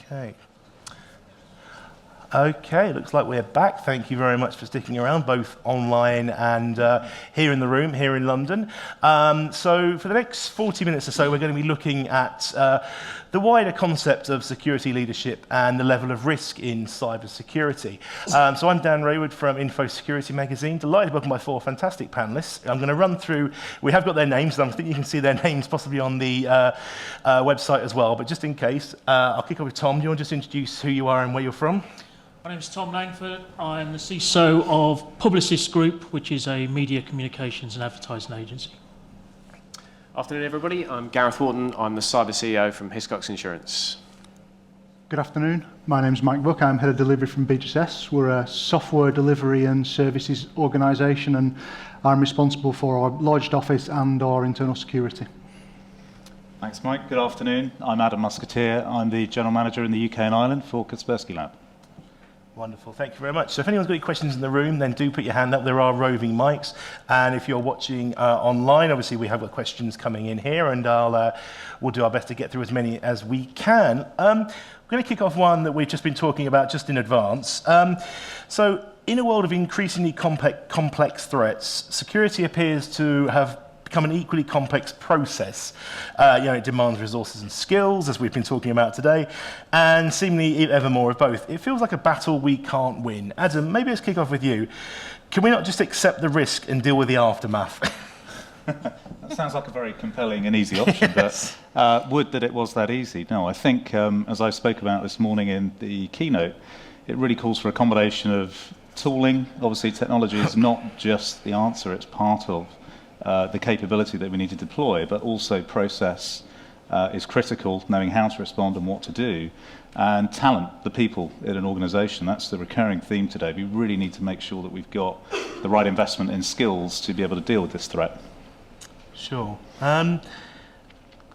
Okay. Okay, looks like we're back. Thank you very much for sticking around, both online and here in the room, here in London. So for the next 40 minutes or so, we're going to be looking at the wider concept of security leadership and the level of risk in cybersecurity. So I'm Dan Raywood from Info Security Magazine. Delighted to welcome my four fantastic panelists. I'm going to run through, we have got their names, and I think you can see their names possibly on the website as well, but just in case, I'll kick off with Tom. Do you want to just introduce who you are and where you're from? My name is Tom Langford. I'm the CISO of Publicis Group, which is a media communications and advertising agency. Afternoon, everybody. I'm Gareth Wharton. I'm the Cyber CEO from Hiscox Insurance. Good afternoon. My name is Mike Buck. I'm Head of Delivery from BGSS. We're a software delivery and services organisation, and I'm responsible for our largest office and our internal security. Thanks, Mike. Good afternoon. I'm Adam Musketeer. I'm the General Manager in the UK and Ireland for Kaspersky Lab. Wonderful, thank you very much. So if anyone's got any questions in the room, then do put your hand up. There are roving mics. And if you're watching online, obviously we have got questions coming in here, and we'll do our best to get through as many as we can. We're going to kick off one that we've just been talking about just in advance. So in a world of increasingly complex threats, security appears to have become an equally complex process. It demands resources and skills, as we've been talking about today, and seemingly ever more of both. It feels like a battle we can't win. Adam, maybe let's kick off with you. Can we not just accept the risk and deal with the aftermath? That sounds like a very compelling and easy option, yes. But would that it was that easy? No, I think, as I spoke about this morning in the keynote, it really calls for a combination of tooling. Obviously, technology is not just the answer, it's part of the capability that we need to deploy, but also process is critical, knowing how to respond and what to do. And talent, the people in an organisation, that's the recurring theme today. We really need to make sure that we've got the right investment in skills to be able to deal with this threat. Sure. I'm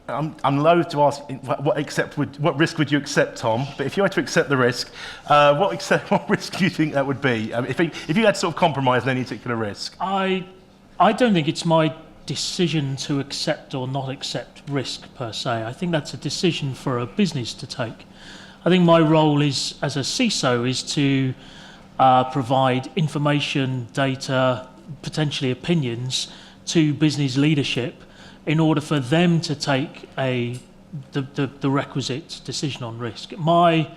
loath to ask what risk would you accept, Tom? But if you had to accept the risk, what risk do you think that would be? If you had to sort of compromise on any particular risk? I don't think it's my decision to accept or not accept risk per se. I think that's a decision for a business to take. I think my role is, as a CISO, is to provide information, data, potentially opinions to business leadership in order for them to take the requisite decision on risk. My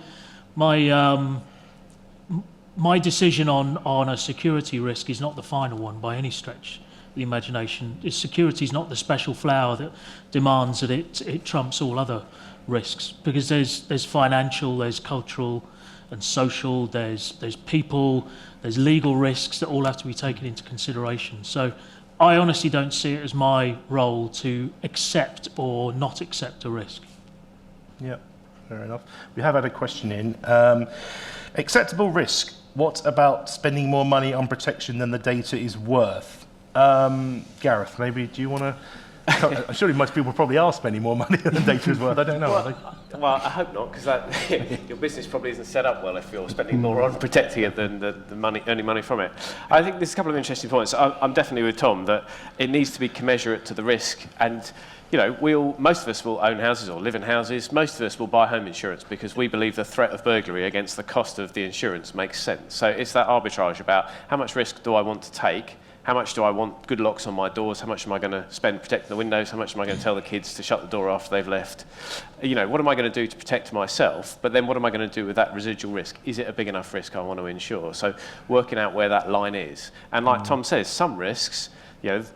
decision on a security risk is not the final one by any stretch of the imagination. Security is not the special flower that demands that it trumps all other risks, because there's financial, there's cultural and social, there's people, there's legal risks that all have to be taken into consideration. So I honestly don't see it as my role to accept or not accept a risk. Yeah, fair enough. We have had a question in. Acceptable risk. What about spending more money on protection than the data is worth? Gareth, maybe do you want to... Surely most people probably are spending more money than the data is worth. I don't know. Well, I hope not, because your business probably isn't set up well if you're spending more on protecting it than the earning money from it. I think there's a couple of interesting points. I'm definitely with Tom that it needs to be commensurate to the risk. And most of us will own houses or live in houses. Most of us will buy home insurance because we believe the threat of burglary against the cost of the insurance makes sense. So it's that arbitrage about how much risk do I want to take. How much do I want good locks on my doors? How much am I going to spend protecting the windows? How much am I going to tell the kids to shut the door after they've left? What am I going to do to protect myself? But then what am I going to do with that residual risk? Is it a big enough risk I want to insure? So working out where that line is. And like Tom says, some risks,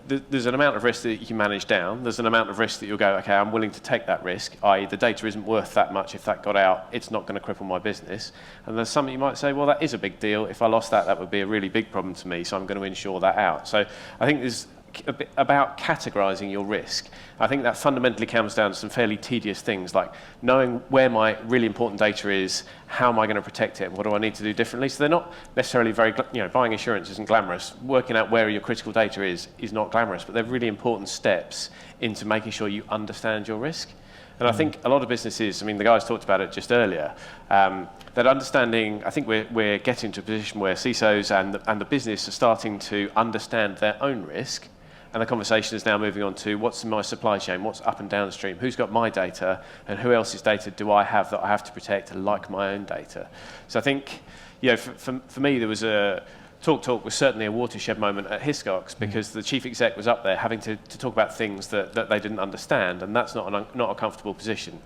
there's an amount of risk that you can manage down. There's an amount of risk that you'll go, okay, I'm willing to take that risk, i.e. the data isn't worth that much. If that got out, it's not going to cripple my business. And there's some you might say, well, that is a big deal. If I lost that, that would be a really big problem to me, so I'm going to insure that out. So I think there's a bit about categorising your risk. I think that fundamentally comes down to some fairly tedious things like knowing where my really important data is, how am I going to protect it, and what do I need to do differently. So they're not necessarily very, buying insurance isn't glamorous. Working out where your critical data is not glamorous, but they're really important steps into making sure you understand your risk. And I think a lot of businesses, the guys talked about it just earlier, that understanding, I think we're getting to a position where CISOs and the business are starting to understand their own risk and the conversation is now moving on to what's in my supply chain, what's up and downstream, who's got my data, and who else's data do I have that I have to protect like my own data. So I think, for me, there was a Talk was certainly a watershed moment at Hiscox because the chief exec was up there having to talk about things that they didn't understand, and that's not a comfortable position.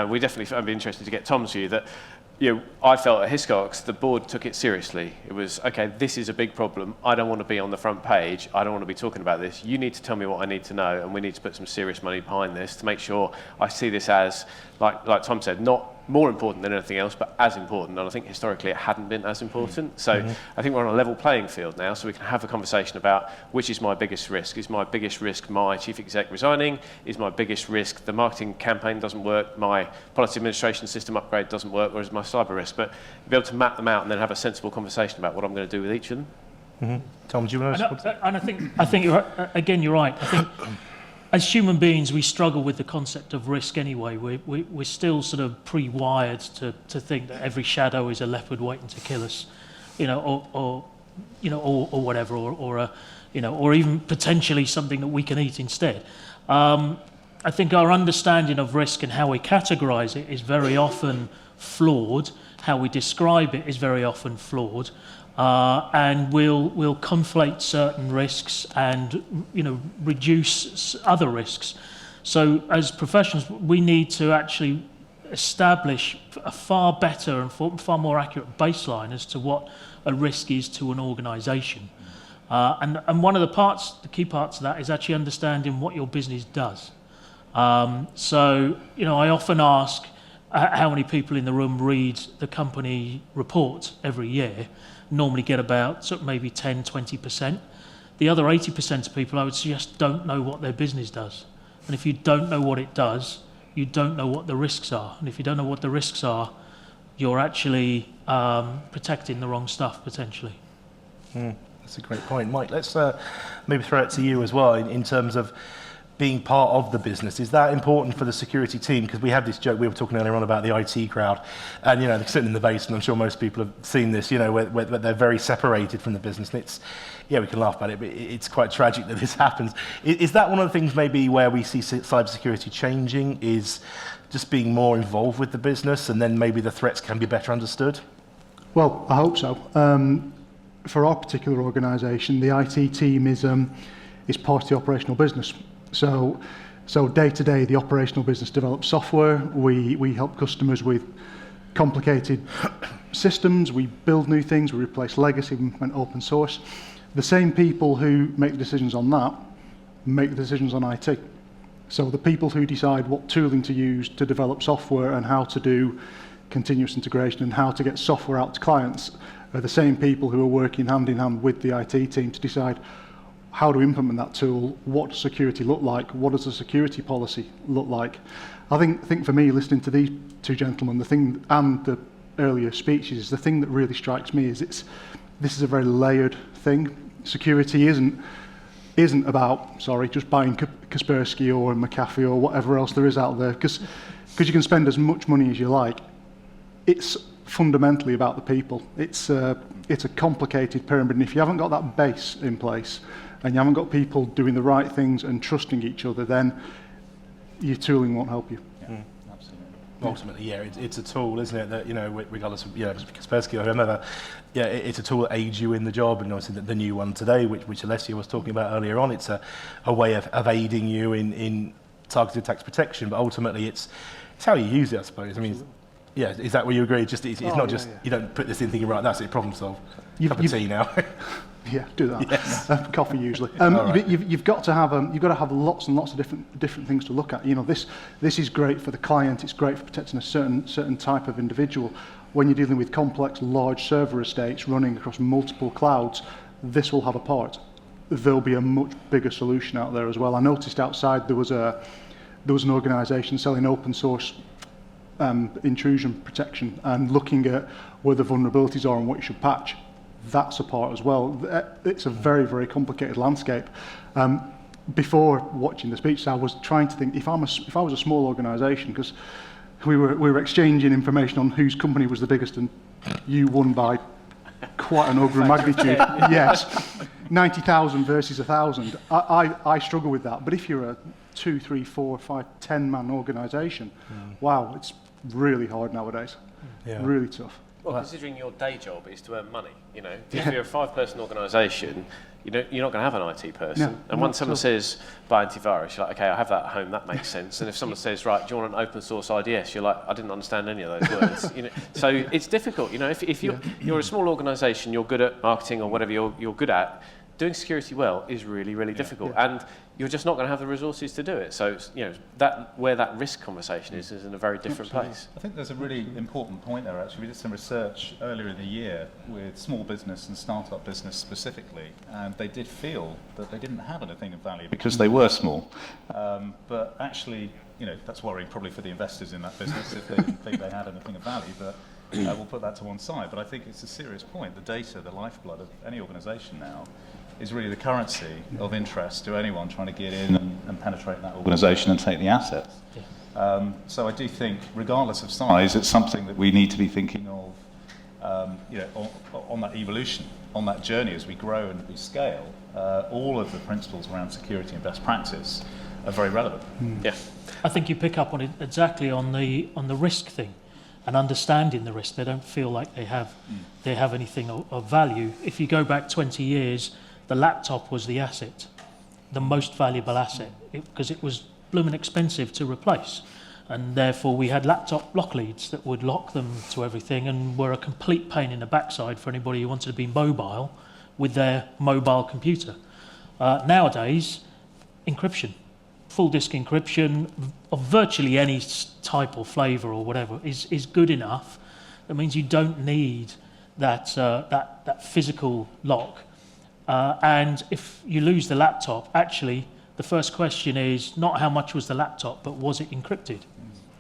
We definitely, I'd be interested to get Tom's view that, I felt at Hiscox the board took it seriously. It was, okay, this is a big problem. I don't want to be on the front page. I don't want to be talking about this. You need to tell me what I need to know, and we need to put some serious money behind this to make sure I see this as, like Tom said, not more important than anything else, but as important. And I think historically it hadn't been as important. So I think we're on a level playing field now, so we can have a conversation about which is my biggest risk. Is my biggest risk my chief exec resigning? Is my biggest risk the marketing campaign doesn't work, my policy administration system upgrade doesn't work, or is my cyber risk? But be able to map them out and then have a sensible conversation about what I'm going to do with each of them. Tom, do you want to? And I think you're right. I think as human beings, we struggle with the concept of risk anyway. We're still sort of pre-wired to think that every shadow is a leopard waiting to kill us, or whatever, or even potentially something that we can eat instead. I think our understanding of risk and how we categorise it is very often flawed. How we describe it is very often flawed. And we'll conflate certain risks and reduce other risks. So as professionals, we need to actually establish a far better and far more accurate baseline as to what a risk is to an organisation. And one of the key parts of that is actually understanding what your business does. So I often ask how many people in the room read the company report every year. Normally get about sort of maybe 10-20%. The other 80% of people, I would suggest, don't know what their business does. And if you don't know what it does, you don't know what the risks are. And if you don't know what the risks are, you're actually protecting the wrong stuff, potentially. That's a great point. Mike, let's maybe throw it to you as well in terms of being part of the business. Is that important for the security team? Because we had this joke, we were talking earlier on about the IT crowd, and they're sitting in the basement. I'm sure most people have seen this, where they're very separated from the business. And it's, we can laugh about it, but it's quite tragic that this happens. Is that one of the things maybe where we see cybersecurity changing, is just being more involved with the business, and then maybe the threats can be better understood? Well, I hope so. For our particular organisation, the IT team is part of the operational business. So day to day, the operational business develops software. We help customers with complicated systems. We build new things. We replace legacy. We implement open source. The same people who make the decisions on that make the decisions on IT. So the people who decide what tooling to use to develop software and how to do continuous integration and how to get software out to clients are the same people who are working hand in hand with the IT team to decide how to implement that tool, what does security look like, what does the security policy look like. I think for me, listening to these two gentlemen, the thing, and the earlier speeches, the thing that really strikes me is this is a very layered thing. Security isn't about, just buying Kaspersky or McAfee or whatever else there is out there, because you can spend as much money as you like. It's fundamentally about the people. It's a complicated pyramid, and if you haven't got that base in place, and you haven't got people doing the right things and trusting each other, then your tooling won't help you. Absolutely. Ultimately, it's a tool, isn't it? That regardless of Kaspersky or whoever, it's a tool that aids you in the job. And obviously, the new one today, which Alessia was talking about earlier on, it's a way of aiding you in targeted attacks protection. But ultimately, it's how you use it, I suppose. I mean, is that where you agree? It's not just you don't put this in thinking, right, that's it, problem solved. Cup of tea now. Yeah, do that. Yes. Coffee usually. Right. You've got to have lots and lots of different things to look at. This is great for the client. It's great for protecting a certain type of individual. When you're dealing with complex, large server estates running across multiple clouds, this will have a part. There'll be a much bigger solution out there as well. I noticed outside there was an organisation selling open source intrusion protection and looking at where the vulnerabilities are and what you should patch. That's a part as well. It's a very, very complicated landscape. Before watching the speech, I was trying to think if I was a small organisation, because we were exchanging information on whose company was the biggest, and you won by quite an order of magnitude. Yes. 90,000 versus 1,000. I struggle with that. But if you're a 2, 3, 4, 5, 10-man organisation, wow, it's really hard nowadays. Yeah. Really tough. Well, considering your day job is to earn money, you know, if you're a 5-person organisation, you're not going to have an IT person. No, and once someone says, buy antivirus, you're like, okay, I have that at home, that makes sense. And if someone says, right, do you want an open source IDS? You're like, I didn't understand any of those words. You know, so it's difficult, you know, if you're a small organisation, you're good at marketing or whatever you're good at, doing security well is really, really difficult. And you're just not going to have the resources to do it. So, you know, that where that risk conversation is in a very different place. I think there's a really important point there, actually. We did some research earlier in the year with small business and startup business specifically, and they did feel that they didn't have anything of value because they were small. But actually, you know, that's worrying probably for the investors in that business if they didn't think they had anything of value. But we'll put that to one side. But I think it's a serious point. The data, the lifeblood of any organisation now, is really the currency of interest to anyone trying to get in and penetrate that organisation and take the assets. So I do think, regardless of size, it's something that we need to be thinking of, you know, on that evolution, on that journey as we grow and we scale. All of the principles around security and best practice are very relevant. Yeah. I think you pick up on it exactly on the risk thing, and understanding the risk. They don't feel like they have anything of value. If you go back 20 years, the laptop was the asset, the most valuable asset, because it was blooming expensive to replace. And therefore we had laptop lock leads that would lock them to everything and were a complete pain in the backside for anybody who wanted to be mobile with their mobile computer. Nowadays, encryption, full disk encryption of virtually any type or flavour or whatever is good enough. That means you don't need that physical lock. And if you lose the laptop, actually, the first question is not how much was the laptop, but was it encrypted?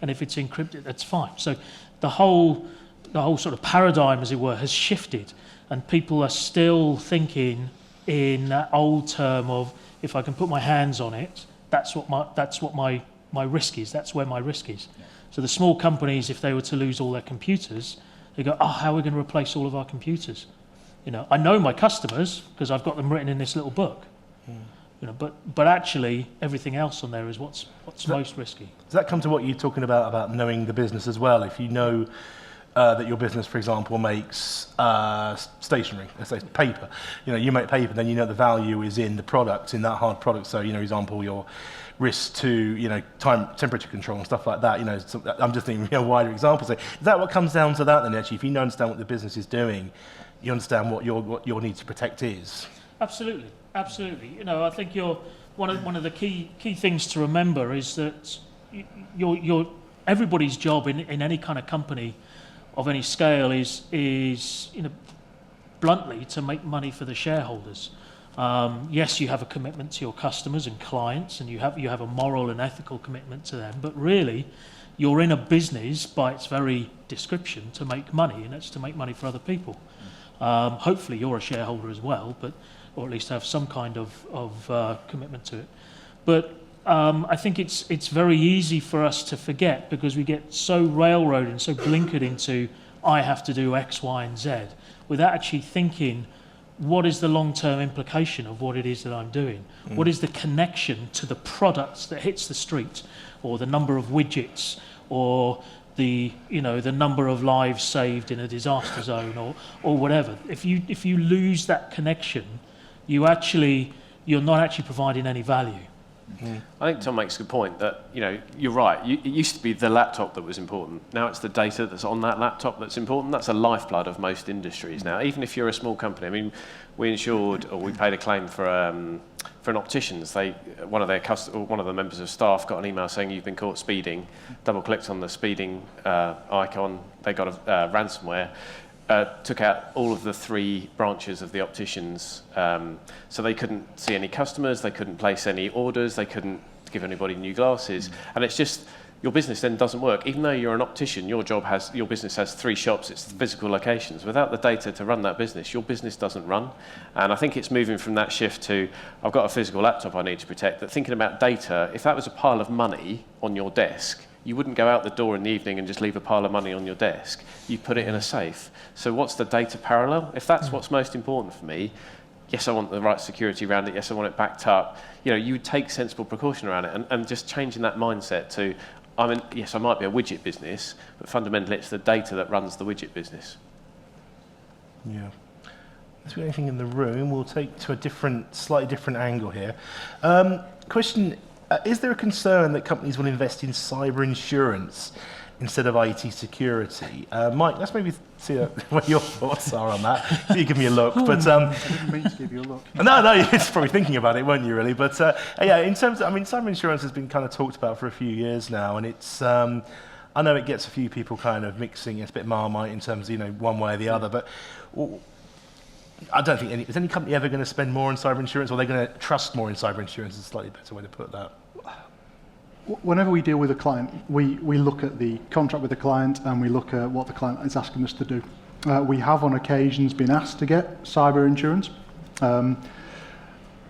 And if it's encrypted, that's fine. So the whole sort of paradigm, as it were, has shifted, and people are still thinking in that old term of, if I can put my hands on it, that's what my risk is. That's where my risk is. Yeah. So the small companies, if they were to lose all their computers, they go, oh, how are we going to replace all of our computers? You know, I know my customers because I've got them written in this little book. You know, but actually everything else on there is what's most risky. Does that come to what you're talking about knowing the business as well? If you know that your business, for example, makes stationery, let's say paper. You know, you make paper, then you know the value is in the product, in that hard product. So, you know, example, your risk to, you know, temperature control and stuff like that. You know, so I'm just thinking a wider example. So is that what comes down to that then, actually? If you understand what the business is doing, you understand what your need to protect is. Absolutely, absolutely. You know, I think one of the key things to remember is that everybody's job in any kind of company of any scale is you know, bluntly, to make money for the shareholders. Yes, you have a commitment to your customers and clients, and you have a moral and ethical commitment to them, but really you're in a business by its very description to make money, and it's to make money for other people. Hopefully you're a shareholder as well, or at least have some kind of commitment to it. But I think it's very easy for us to forget, because we get so railroaded and so blinkered into, I have to do X, Y, and Z, without actually thinking, what is the long-term implication of what it is that I'm doing? What is the connection to the products that hits the street, or the number of widgets, or the number of lives saved in a disaster zone, or whatever? If you lose that connection, you're not actually providing any value. I think Tom makes a good point that, you know, you're right. It used to be the laptop that was important. Now it's the data that's on that laptop that's important. That's a lifeblood of most industries now. Even if you're a small company, I mean, we paid a claim for an optician's. One of the members of staff got an email saying you've been caught speeding. Double-clicked on the speeding icon. They got a ransomware. Took out all of the 3 branches of the opticians, so they couldn't see any customers, they couldn't place any orders, they couldn't give anybody new glasses, and it's just, your business then doesn't work. Even though you're an optician, your business has 3 shops, it's physical locations. Without the data to run that business, your business doesn't run. And I think it's moving from that shift to, I've got a physical laptop I need to protect, that thinking about data, if that was a pile of money on your desk, you wouldn't go out the door in the evening and just leave a pile of money on your desk. You put it in a safe. So what's the data parallel? If that's what's most important for me, yes, I want the right security around it, yes, I want it backed up, you would take sensible precaution around it, and just changing that mindset to, yes, I might be a widget business, but fundamentally it's the data that runs the widget business. Yeah. Is there anything in the room? We'll take to a slightly different angle here. Question, is there a concern that companies will invest in cyber insurance instead of IT security? Mike, let's maybe see what your thoughts are on that. You give me a look. But I didn't mean to give you a look. No, you're probably thinking about it, weren't you, really? But yeah, in terms of, cyber insurance has been kind of talked about for a few years now, and it's, I know it gets a few people kind of mixing, it's a bit Marmite in terms of, one way or the other, but I don't think is any company ever going to spend more on cyber insurance, or are they going to trust more in cyber insurance? Is a slightly better way to put that. Whenever we deal with a client, we look at the contract with the client and we look at what the client is asking us to do. We have on occasions been asked to get cyber insurance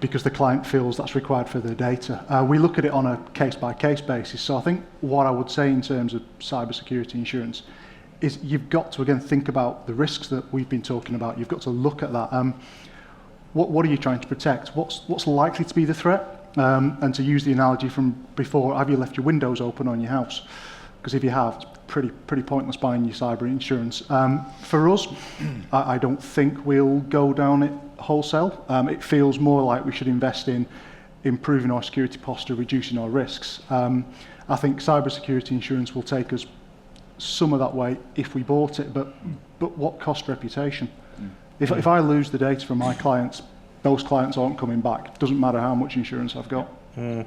because the client feels that's required for their data. We look at it on a case-by-case basis. So I think what I would say in terms of cyber security insurance is you've got to, again, think about the risks that we've been talking about. You've got to look at that. What are you trying to protect? What's likely to be the threat? And to use the analogy from before, have you left your windows open on your house? Because if you have, it's pretty pointless buying your cyber insurance. For us, I don't think we'll go down it wholesale. It feels more like we should invest in improving our security posture, reducing our risks. I think cyber security insurance will take us some of that way if we bought it, but what cost reputation? If I lose the data from my clients, those clients aren't coming back. Doesn't matter how much insurance I've got. I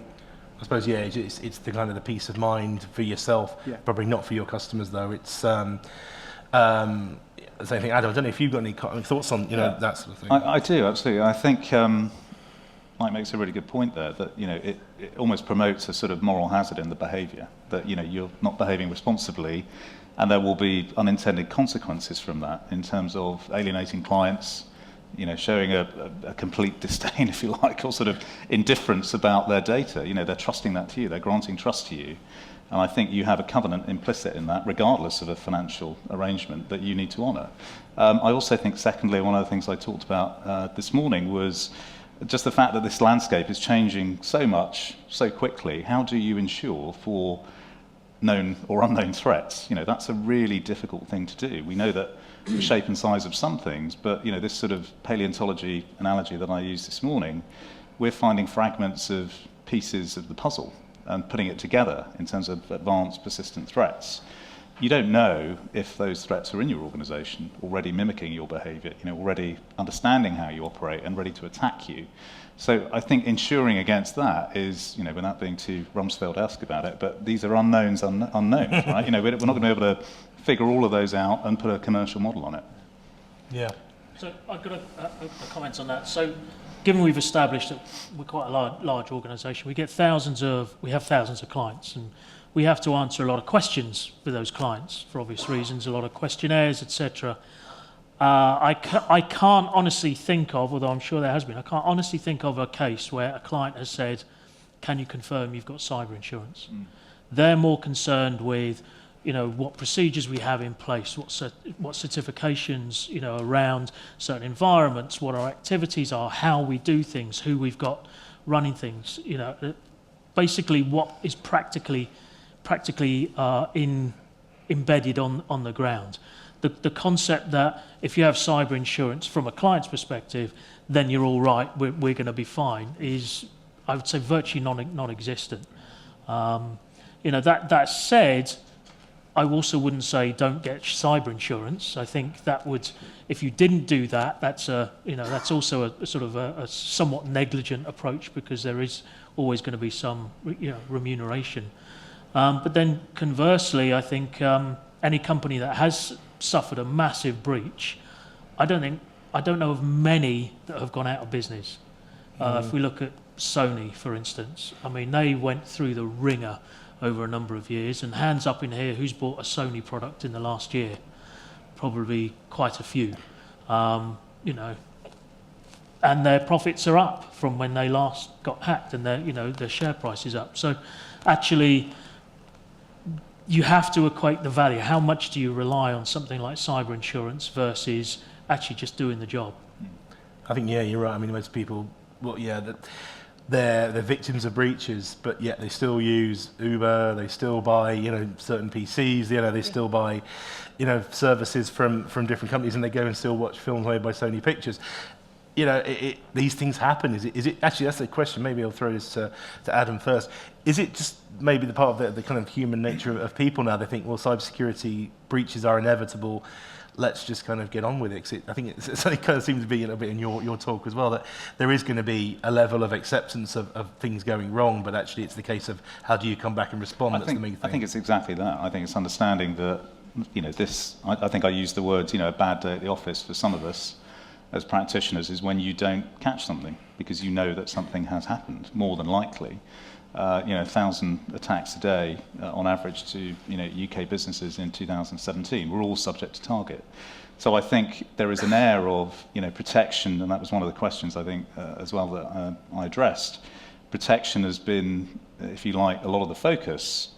suppose, yeah, it's the kind of the peace of mind for yourself, probably not for your customers though. It's same thing. Adam, I don't know if you've got any thoughts on that sort of thing. I do, absolutely. I think Mike makes a really good point there, that it almost promotes a sort of moral hazard in the behaviour, that you're not behaving responsibly, and there will be unintended consequences from that in terms of alienating clients, showing a complete disdain, if you like, or sort of indifference about their data. They're trusting that to you, they're granting trust to you, and I think you have a covenant implicit in that, regardless of a financial arrangement, that you need to honour. I also think, secondly, one of the things I talked about this morning was just the fact that this landscape is changing so much, so quickly. How do you ensure for known or unknown threats? That's a really difficult thing to do. We know that the shape and size of some things, but this sort of paleontology analogy that I used this morning, we're finding fragments of pieces of the puzzle and putting it together in terms of advanced persistent threats. You don't know if those threats are in your organisation, already mimicking your behaviour, already understanding how you operate and ready to attack you. So I think ensuring against that is, without being too Rumsfeld-esque about it, but these are unknowns, unknowns, right? We're not going to be able to figure all of those out and put a commercial model on it. Yeah. So I've got a comment on that. So given we've established that we're quite a large organisation, we have thousands of clients, and we have to answer a lot of questions for those clients for obvious reasons, a lot of questionnaires, etc. I can't honestly think of, although I'm sure there has been, I can't honestly think of a case where a client has said, can you confirm you've got cyber insurance? They're more concerned with, what procedures we have in place, what certifications, around certain environments, what our activities are, how we do things, who we've got running things, basically what is practically embedded on the ground. The concept that if you have cyber insurance from a client's perspective, then you're all right, we're going to be fine, is, I would say, virtually non-existent. That said, I also wouldn't say don't get cyber insurance. I think that would, if you didn't do that, that's also a sort of a somewhat negligent approach, because there is always going to be some remuneration. But then conversely, I think any company that has suffered a massive breach, I don't know of many that have gone out of business. If we look at Sony, for instance, they went through the ringer over a number of years, and hands up in here, who's bought a Sony product in the last year? Probably quite a few, and their profits are up from when they last got hacked, and their share price is up. So actually, you have to equate the value. How much do you rely on something like cyber insurance versus actually just doing the job? I think, yeah, you're right. I mean, most people, well, yeah, they're victims of breaches, but yet they still use Uber, they still buy, certain PCs, they still buy, services from different companies, and they go and still watch films made by Sony Pictures. These things happen. Is it actually, that's the question, maybe I'll throw this to Adam first. Is it just maybe the part of the kind of human nature of people now? They think, well, cybersecurity breaches are inevitable, let's just kind of get on with it. 'Cause I think it kind of seems to be a little bit in your talk as well, that there is going to be a level of acceptance of things going wrong, but actually it's the case of how do you come back and respond. That's the main thing. I think it's exactly that. I think it's understanding that, I think I used the words, a bad day at the office for some of us as practitioners is when you don't catch something because you know that something has happened, more than likely. 1,000 attacks a day on average to UK businesses in 2017. We're all subject to target. So I think there is an air of protection, and that was one of the questions I think as well that I addressed. Protection has been, if you like, a lot of the focus.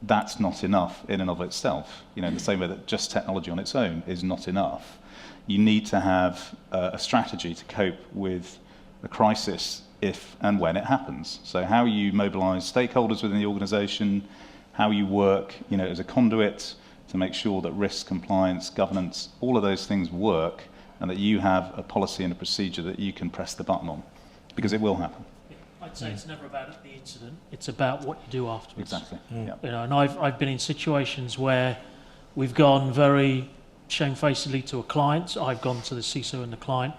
That's not enough in and of itself. In the same way that just technology on its own is not enough. You need to have a strategy to cope with a crisis if and when it happens. So how you mobilize stakeholders within the organization, how you work as a conduit to make sure that risk, compliance, governance, all of those things work, and that you have a policy and a procedure that you can press the button on, because it will happen. I'd say it's never about the incident, it's about what you do afterwards. Exactly. Yeah. And I've been in situations where we've gone very shamefacedly to a client. I've gone to the CISO and the client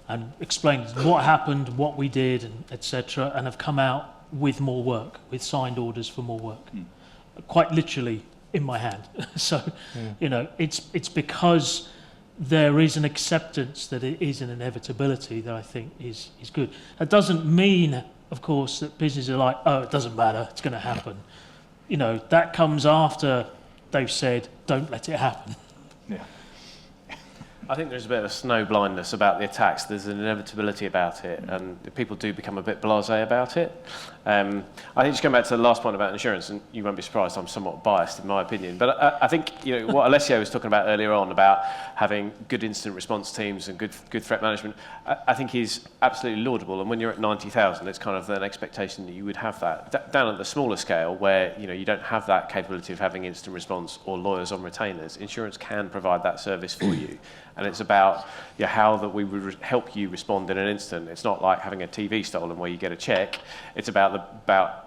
and explained what happened, what we did, and etc., and have come out with more work, with signed orders for more work, quite literally in my hand. So, it's because there is an acceptance that it is an inevitability that I think is good. That doesn't mean, of course, that businesses are like, oh, it doesn't matter, it's going to happen. That comes after they've said, don't let it happen. Yeah. I think there's a bit of a snow blindness about the attacks. There's an inevitability about it, and people do become a bit blasé about it. I think just going back to the last point about insurance, and you won't be surprised, I'm somewhat biased in my opinion, but I think what Alessio was talking about earlier on about having good incident response teams and good threat management, I think is absolutely laudable. And when you're at 90,000, it's kind of an expectation that you would have that. Down at the smaller scale, where you don't have that capability of having instant response or lawyers on retainers, insurance can provide that service for you. And it's about how that we would help you respond in an instant. It's not like having a TV stolen where you get a check. It's about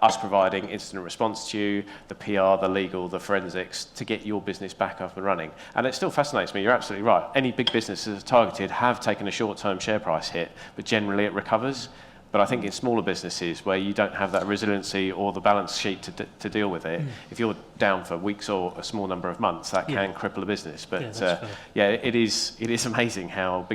us providing instant response to you, the PR, the legal, the forensics, to get your business back up and running. And it still fascinates me. You're absolutely right. Any big businesses targeted have taken a short-term share price hit, but generally it recovers. But I think in smaller businesses where you don't have that resiliency or the balance sheet to deal with it, if you're down for weeks or a small number of months, that can cripple a business. But it is amazing how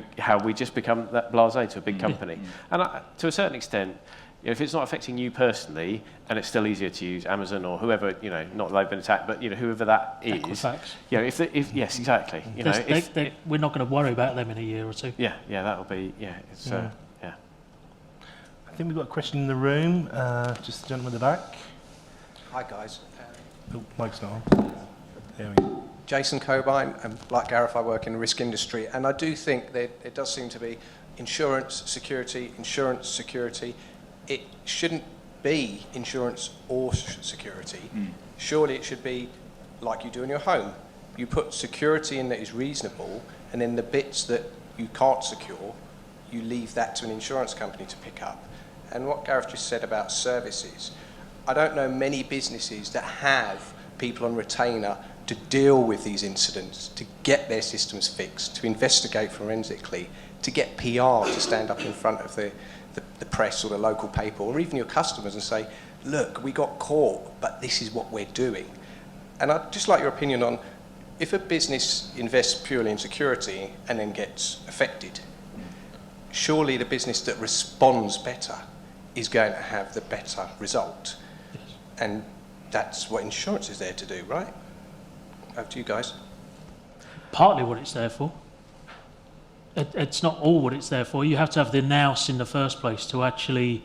we just become that blasé to a big company. And to a certain extent, if it's not affecting you personally, and it's still easier to use Amazon or whoever, not that they've been attacked, but whoever that is. Equifax. If yes, exactly. We're not going to worry about them in a year or two. Yeah, that'll be It's I think we've got a question in the room. Just the gentleman in the back. Hi guys. Oh, mic's not on. There we go. Jason Cobain, and like Gareth, I work in the risk industry, and I do think that it does seem to be insurance security. It shouldn't be insurance or security. Surely it should be like you do in your home. You put security in that is reasonable, and then the bits that you can't secure, you leave that to an insurance company to pick up. And what Gareth just said about services, I don't know many businesses that have people on retainer to deal with these incidents, to get their systems fixed, to investigate forensically, to get PR to stand up in front of the press or the local paper, or even your customers and say, look, we got caught, but this is what we're doing. And I'd just like your opinion on, if a business invests purely in security and then gets affected, surely the business that responds better is going to have the better result. Yes. And that's what insurance is there to do, right? Over to you guys. Partly what it's there for. It's not all what it's there for. You have to have the nous in the first place to actually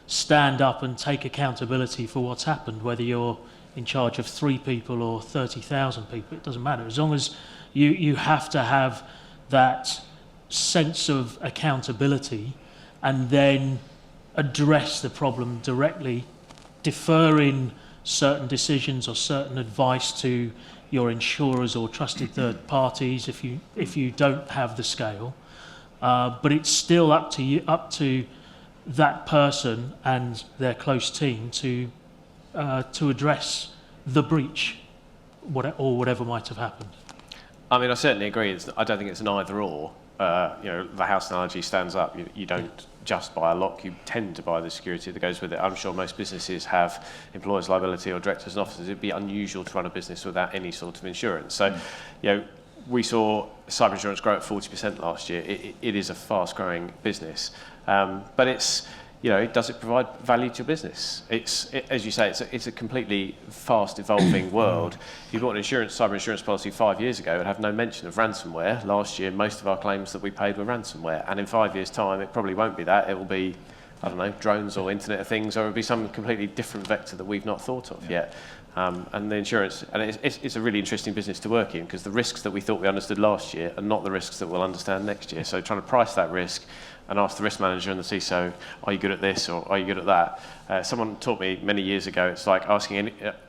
stand up and take accountability for what's happened, whether you're in charge of 3 people or 30,000 people, it doesn't matter. As long as you have to have that sense of accountability and then address the problem directly, deferring certain decisions or certain advice to your insurers or trusted third parties if you don't have the scale. But it's still up to that person and their close team to address the breach, or whatever might have happened. I mean, I certainly agree. I don't think it's an either or. The house analogy stands up. You don't just buy a lock, you tend to buy the security that goes with it. I'm sure most businesses have employers' liability or directors and officers. It'd be unusual to run a business without any sort of insurance. So, we saw cyber insurance grow at 40% last year. It is a fast-growing business, but it's, does it provide value to your business? As you say, it's a completely fast-evolving world. If you bought an cyber insurance policy 5 years ago, it would have no mention of ransomware. Last year, most of our claims that we paid were ransomware, and in 5 years' time, it probably won't be that. It will be, I don't know, drones or Internet of Things, or it'll be some completely different vector that we've not thought of yet. And the insurance, and it's a really interesting business to work in, because the risks that we thought we understood last year are not the risks that we'll understand next year. So trying to price that risk and ask the risk manager and the CISO, are you good at this or are you good at that? Someone taught me many years ago, it's like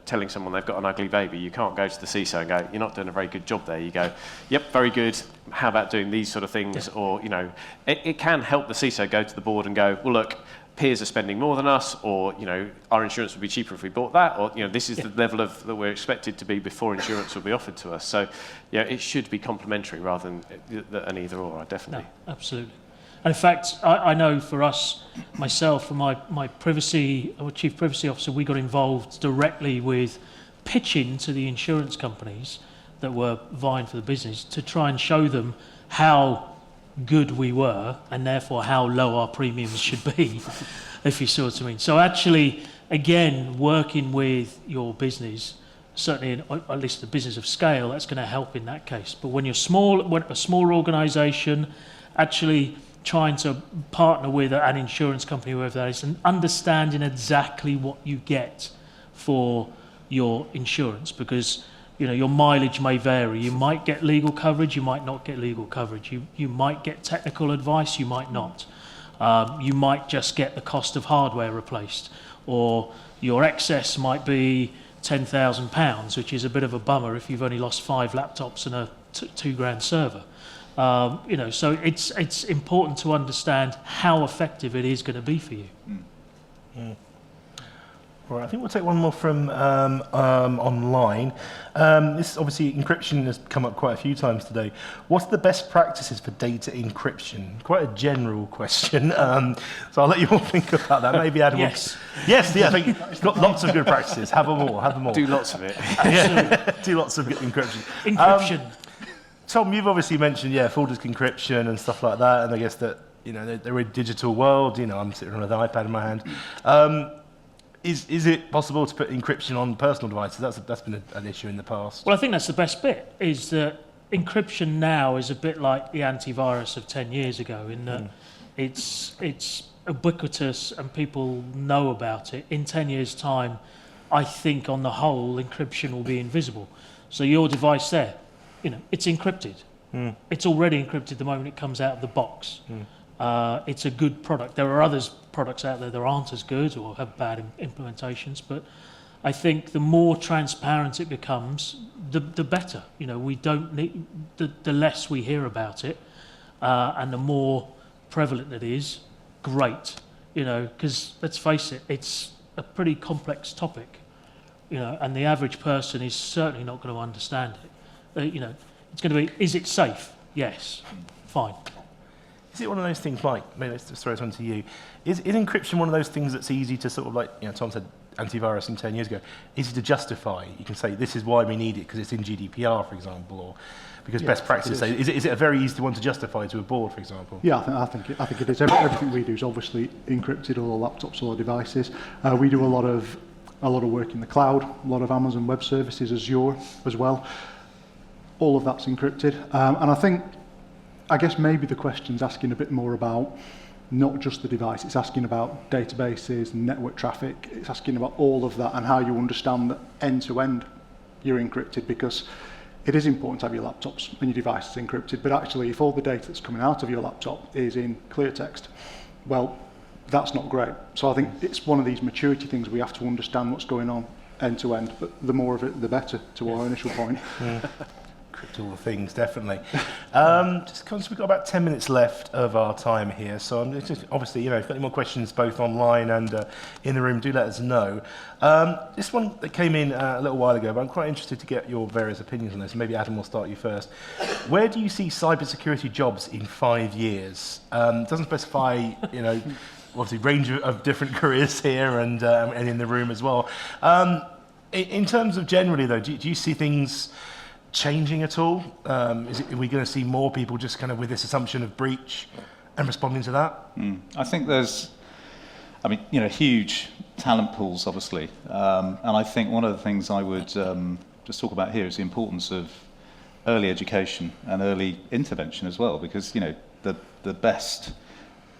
telling someone they've got an ugly baby. You can't go to the CISO and go, you're not doing a very good job there. You go, yep, very good. How about doing these sort of things? Yeah. Or, it can help the CISO go to the board and go, well, look, peers are spending more than us, or our insurance would be cheaper if we bought that, or this is the level that we're expected to be before insurance will be offered to us. So it should be complementary rather than an either or. Definitely. No, absolutely. And in fact, I know for us, myself and my chief privacy officer, we got involved directly with pitching to the insurance companies that were vying for the business to try and show them how good we were, and therefore how low our premiums should be, if you see what I mean. So actually, again, working with your business, certainly at least the business of scale, that's going to help in that case. But when you're a smaller organisation, actually trying to partner with an insurance company, whoever that is, and understanding exactly what you get for your insurance, because your mileage may vary. You might get legal coverage, you might not get legal coverage. You might get technical advice, you might not. You might just get the cost of hardware replaced, or your excess might be £10,000, which is a bit of a bummer if you've only lost 5 laptops and a £2,000 server. So it's important to understand how effective it is going to be for you. Right, I think we'll take one more from online. This obviously encryption has come up quite a few times today. What's the best practices for data encryption? Quite a general question. So I'll let you all think about that. Maybe Adam. Yes. Yes. Yeah. I think it's got lots of good practices. Have them all. Have them all. Do lots of it. Yeah. Do lots of good encryption. Encryption. Tom, you've obviously mentioned full disk encryption and stuff like that, and I guess that they're in a digital world. I'm sitting with an iPad in my hand. Is it possible to put encryption on personal devices? That's been an issue in the past. Well, I think that's the best bit, is that encryption now is a bit like the antivirus of 10 years ago, in that it's ubiquitous and people know about it. In 10 years' time, I think on the whole, encryption will be invisible. So your device there, it's encrypted. It's already encrypted the moment it comes out of the box. It's a good product. There are products out there that aren't as good or have bad implementations, but I think the more transparent it becomes, the better. We don't need the less we hear about it, and the more prevalent it is, great. Because let's face it, it's a pretty complex topic. And the average person is certainly not going to understand it. It's going to be, is it safe? Yes. Fine. Is it one of those things like, maybe let's just throw this one to you, is encryption one of those things that's easy to sort of like, Tom said antivirus 10 years ago, easy to justify? You can say this is why we need it because it's in GDPR, for example, or because best practice say, is it a very easy one to justify to a board, for example? Yeah, I think it is. Everything we do is obviously encrypted, all our laptops, all our devices. We do a lot of work in the cloud, a lot of Amazon Web Services, Azure as well. All of that's encrypted, and I guess maybe the question's asking a bit more about not just the device, it's asking about databases, network traffic, it's asking about all of that and how you understand that end-to-end you're encrypted, because it is important to have your laptops and your devices encrypted, but actually if all the data that's coming out of your laptop is in clear text, well, that's not great. So I think it's one of these maturity things. We have to understand what's going on end to end, but the more of it, the better, to our initial point. All the things, definitely. Just because we've got about 10 minutes left of our time here, so I'm just, obviously, if you've got any more questions both online and in the room, do let us know. This one that came in a little while ago, but I'm quite interested to get your various opinions on this. Maybe Adam will start you first. Where do you see cybersecurity jobs in 5 years? Doesn't specify, obviously range of different careers here and in the room as well. In terms of generally though, do you see things changing at all? Are we going to see more people just kind of with this assumption of breach and responding to that? I think there's, huge talent pools, obviously. And I think one of the things I would just talk about here is the importance of early education and early intervention as well, because, the best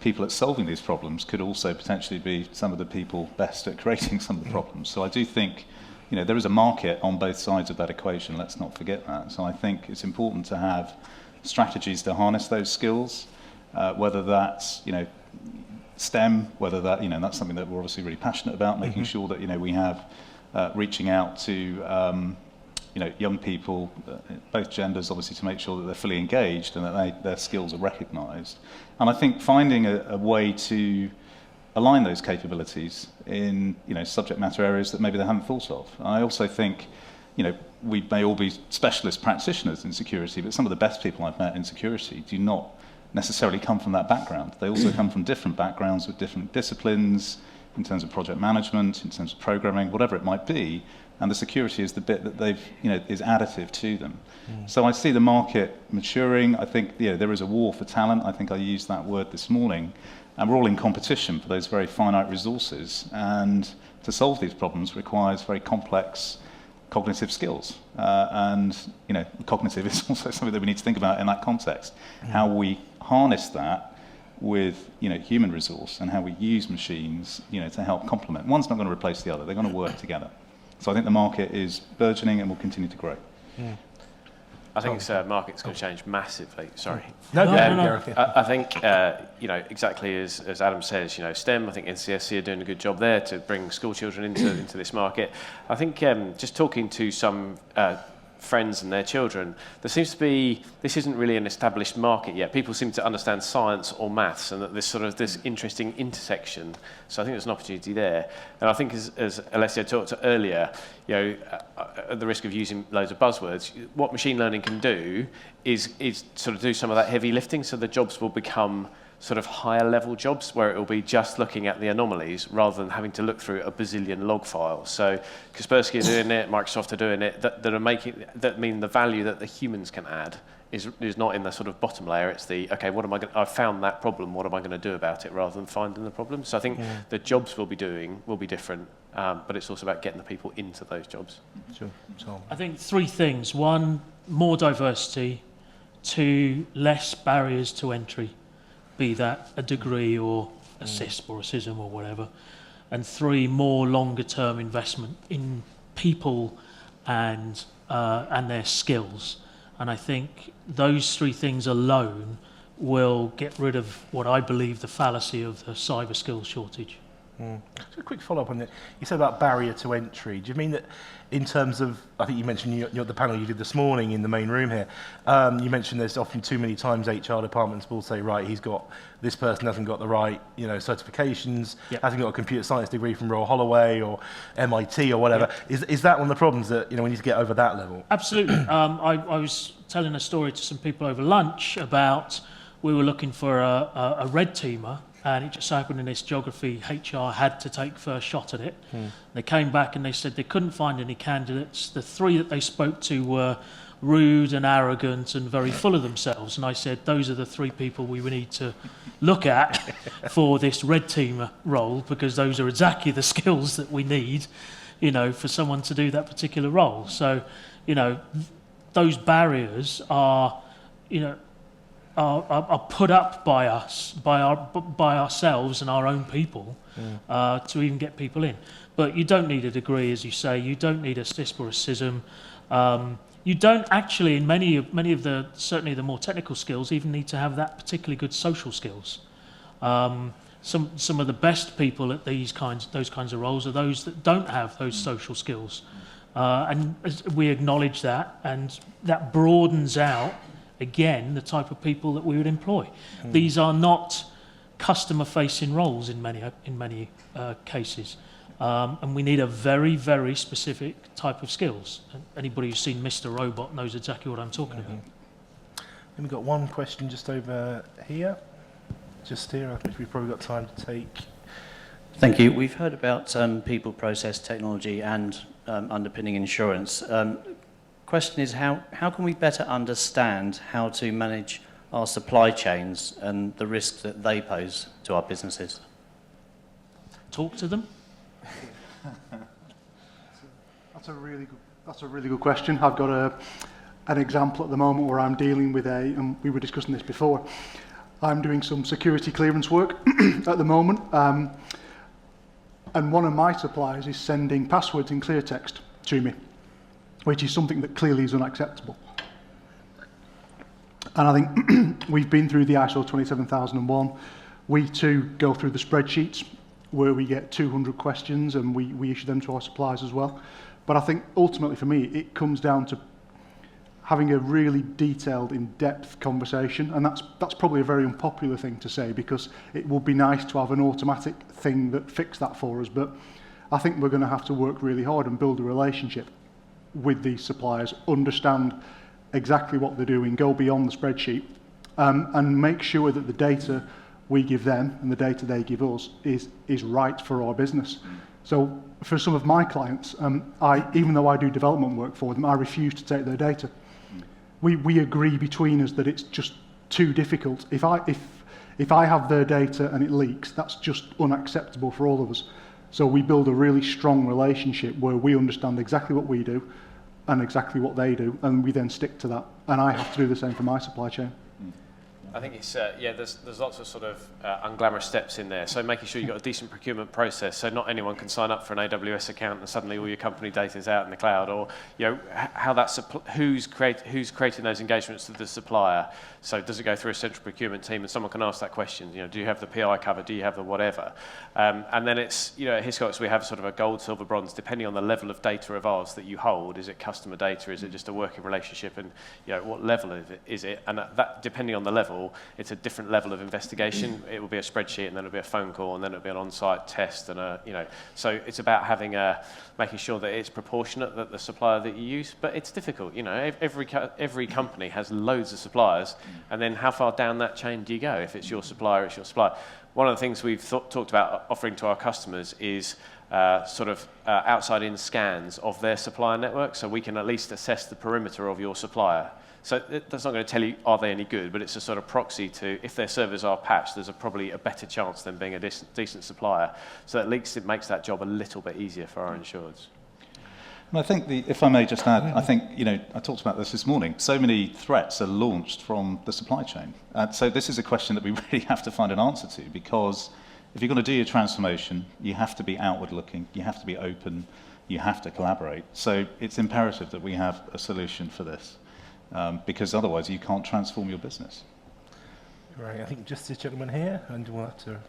people at solving these problems could also potentially be some of the people best at creating some of the problems. So I do think there is a market on both sides of that equation, let's not forget that. So I think it's important to have strategies to harness those skills, whether that's, STEM, whether that, that's something that we're obviously really passionate about, making sure that, we have reaching out to, young people, both genders, obviously, to make sure that they're fully engaged and that their skills are recognised. And I think finding a way to align those capabilities in subject matter areas that maybe they haven't thought of. And I also think we may all be specialist practitioners in security, but some of the best people I've met in security do not necessarily come from that background. They also come from different backgrounds with different disciplines in terms of project management, in terms of programming, whatever it might be, and the security is the bit that they've is additive to them. So I see the market maturing. I think there is a war for talent. I think I used that word this morning. And we're all in competition for those very finite resources. And to solve these problems requires very complex cognitive skills. And cognitive is also something that we need to think about in that context. How we harness that with human resource and how we use machines to help complement. One's not going to replace the other. They're going to work together. So I think the market is burgeoning and will continue to grow. I think the market's going to change massively. Sorry. No. I think, exactly as Adam says, STEM, I think NCSC are doing a good job there to bring school children into this market. I think just talking to some friends and their children, there seems to be, this isn't really an established market yet. People seem to understand science or maths and that this interesting intersection. So I think there's an opportunity there. And I think as Alessio talked earlier, at the risk of using loads of buzzwords, what machine learning can do is sort of do some of that heavy lifting, so the jobs will become sort of higher level jobs where it will be just looking at the anomalies rather than having to look through a bazillion log files. So Kaspersky are doing it, Microsoft are doing it, that mean the value that the humans can add is not in the sort of bottom layer. It's I've found that problem, what am I going to do about it, rather than finding the problem. So I think the jobs we'll be doing will be different, but it's also about getting the people into those jobs. Sure. I think 3 things. 1, more diversity. 2, less barriers to entry, be that a degree or a CISP or a CISM or whatever. And 3, more longer term investment in people and their skills. And I think those 3 things alone will get rid of what I believe the fallacy of the cyber skills shortage. Just a quick follow-up on that. You said about barrier to entry. Do you mean that in terms of, I think you mentioned the panel you did this morning in the main room here, you mentioned there's often too many times HR departments will say, right, this person hasn't got the right certifications, hasn't got a computer science degree from Royal Holloway or MIT or whatever. Is that one of the problems that we need to get over that level? Absolutely. I was telling a story to some people over lunch about we were looking for a red teamer, and it just happened in this geography, HR had to take first shot at it. They came back and they said they couldn't find any candidates. The 3 that they spoke to were rude and arrogant and very full of themselves. And I said, those are the 3 people we would need to look at for this red teamer role, because those are exactly the skills that we need, for someone to do that particular role. So, those barriers are put up by us, by ourselves and our own people, to even get people in. But you don't need a degree, as you say. You don't need a CISP or a CISM. You don't actually, in many of the, certainly the more technical skills, even need to have that particularly good social skills. Some of the best people at those kinds of roles are those that don't have those social skills. And we acknowledge that, and that broadens out, again, the type of people that we would employ. These are not customer-facing roles in many cases. And we need a very, very specific type of skills. And anybody who's seen Mr. Robot knows exactly what I'm talking about. And we've got one question just over here. Just here, I think we've probably got time to take. Thank you. We've heard about people, process, technology and underpinning insurance. Question is, how can we better understand how to manage our supply chains and the risks that they pose to our businesses? Talk to them. That's a really good question. I've got an example at the moment where I'm dealing with and we were discussing this before. I'm doing some security clearance work at the moment, and one of my suppliers is sending passwords in clear text to me, which is something that clearly is unacceptable. And I think we've been through the ISO 27001. We too go through the spreadsheets where we get 200 questions and we issue them to our suppliers as well. But I think ultimately for me, it comes down to having a really detailed, in-depth conversation, and that's probably a very unpopular thing to say because it would be nice to have an automatic thing that fixed that for us, but I think we're going to have to work really hard and build a relationship with these suppliers, understand exactly what they're doing, go beyond the spreadsheet, and make sure that the data we give them and the data they give us is right for our business. So for some of my clients, even though I do development work for them, I refuse to take their data. We agree between us that it's just too difficult. If I have their data and it leaks, that's just unacceptable for all of us. So we build a really strong relationship where we understand exactly what we do and exactly what they do, and we then stick to that. And I have to do the same for my supply chain. I think it's, there's lots of sort of unglamorous steps in there. So making sure you've got a decent procurement process, so not anyone can sign up for an AWS account and suddenly all your company data is out in the cloud, or how that's who's creating those engagements with the supplier. So does it go through a central procurement team and someone can ask that question? Do you have the PI cover? Do you have the at Hiscox we have sort of a gold, silver, bronze, depending on the level of data of ours that you hold. Is it customer data? Is it just a working relationship? And what level is it? And that depending on the level, it's a different level of investigation. It will be a spreadsheet, and then it'll be a phone call, and then it'll be an on-site test, and So it's about having making sure that it's proportionate, that the supplier that you use. But it's difficult. Every company has loads of suppliers, and then how far down that chain do you go? If it's your supplier, it's your supplier. One of the things we've talked about offering to our customers is outside-in scans of their supplier network, so we can at least assess the perimeter of your supplier. So that's not going to tell you are they any good, but it's a sort of proxy to if their servers are patched, there's probably a better chance than being a decent supplier. So at least it makes that job a little bit easier for our insureds. And I think, if I may just add, I think, I talked about this morning, so many threats are launched from the supply chain. So this is a question that we really have to find an answer to, because if you're going to do your transformation, you have to be outward looking, you have to be open, you have to collaborate. So it's imperative that we have a solution for this. Because otherwise you can't transform your business. Right, I think just this gentleman here, and we'll have to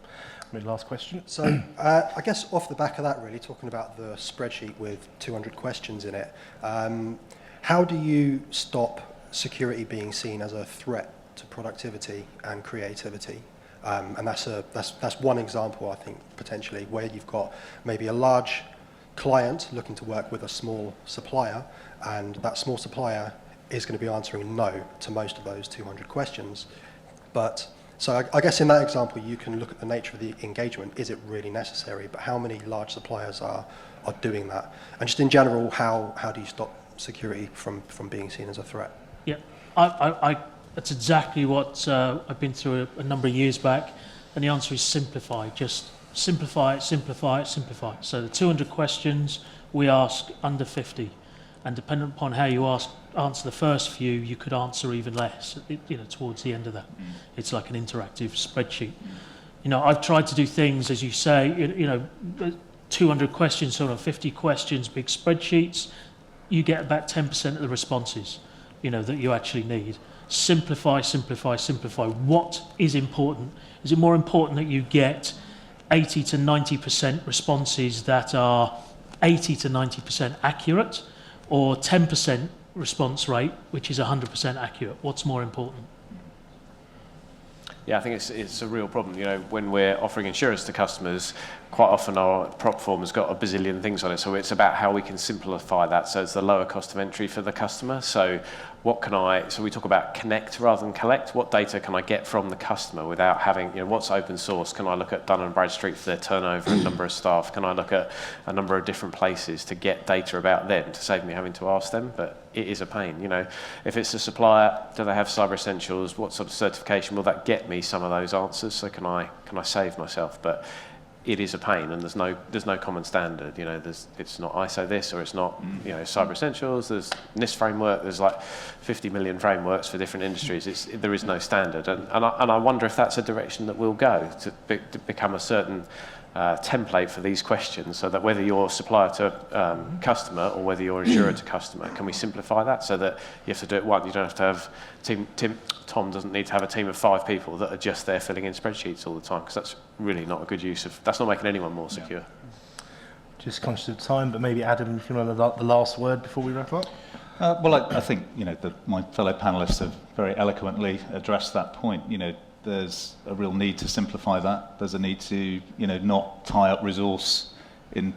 read the last question. So I guess off the back of that, really, talking about the spreadsheet with 200 questions in it, how do you stop security being seen as a threat to productivity and creativity? And that's one example, I think, potentially, where you've got maybe a large client looking to work with a small supplier, and that small supplier is going to be answering no to most of those 200 questions. But so I guess in that example, you can look at the nature of the engagement. Is it really necessary? But how many large suppliers are doing that? And just in general, how do you stop security from being seen as a threat? Yeah, that's exactly what I've been through a number of years back. And the answer is simplify. Just simplify it, simplify it, simplify it. So the 200 questions, we ask under 50. And depending upon how you answer the first few, you could answer even less, towards the end of that. It's like an interactive spreadsheet. I've tried to do things, as you say, 200 questions, sort of 50 questions, big spreadsheets. you get about 10% of the responses, that you actually need. Simplify, simplify, simplify. What is important? Is it more important that you get 80 to 90% responses that are 80 to 90% accurate, or 10% response rate, which is 100% accurate? What's more important? Yeah, I think it's a real problem. When we're offering insurance to customers, quite often our prop form has got a bazillion things on it. So it's about how we can simplify that so it's the lower cost of entry for the customer. So so we talk about connect rather than collect. What data can I get from the customer without having, what's open source? Can I look at Dun & Bradstreet for their turnover and number of staff? Can I look at a number of different places to get data about them to save me having to ask them? But it is a pain. If it's a supplier, do they have Cyber Essentials? What sort of certification will that get me some of those answers? So can I save myself? But it is a pain, and there's no common standard. It's not ISO this, or it's not Cyber Essentials. There's NIST framework. There's like 50 million frameworks for different industries. There is no standard, and I wonder if that's a direction that we'll go to become a certain template for these questions, so that whether you're supplier to customer or whether you're insurer to customer, can we simplify that so that you have to do it once? You don't have to have Tom doesn't need to have a team of 5 people that are just there filling in spreadsheets all the time, because that's really not a good use of. That's not making anyone more secure. Yeah. Just conscious of time, but maybe Adam, if you want the last word before we wrap up. Well, I think my fellow panelists have very eloquently addressed that point. There's a real need to simplify that. There's a need to, not tie up resource in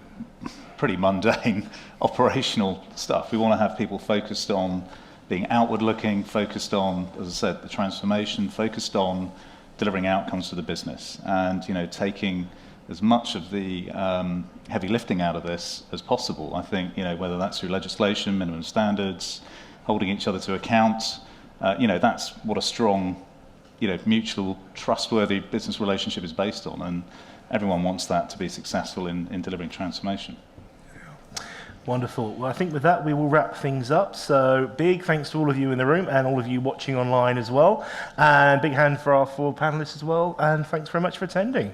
pretty mundane operational stuff. We want to have people focused on being outward-looking, focused on, as I said, the transformation, focused on delivering outcomes for the business, and taking as much of the heavy lifting out of this as possible. I think whether that's through legislation, minimum standards, holding each other to account, that's what a strong mutual, trustworthy business relationship is based on, and everyone wants that to be successful in delivering transformation. Wonderful. Well, I think with that, we will wrap things up. So big thanks to all of you in the room and all of you watching online as well. And big hand for our 4 panelists as well. And thanks very much for attending.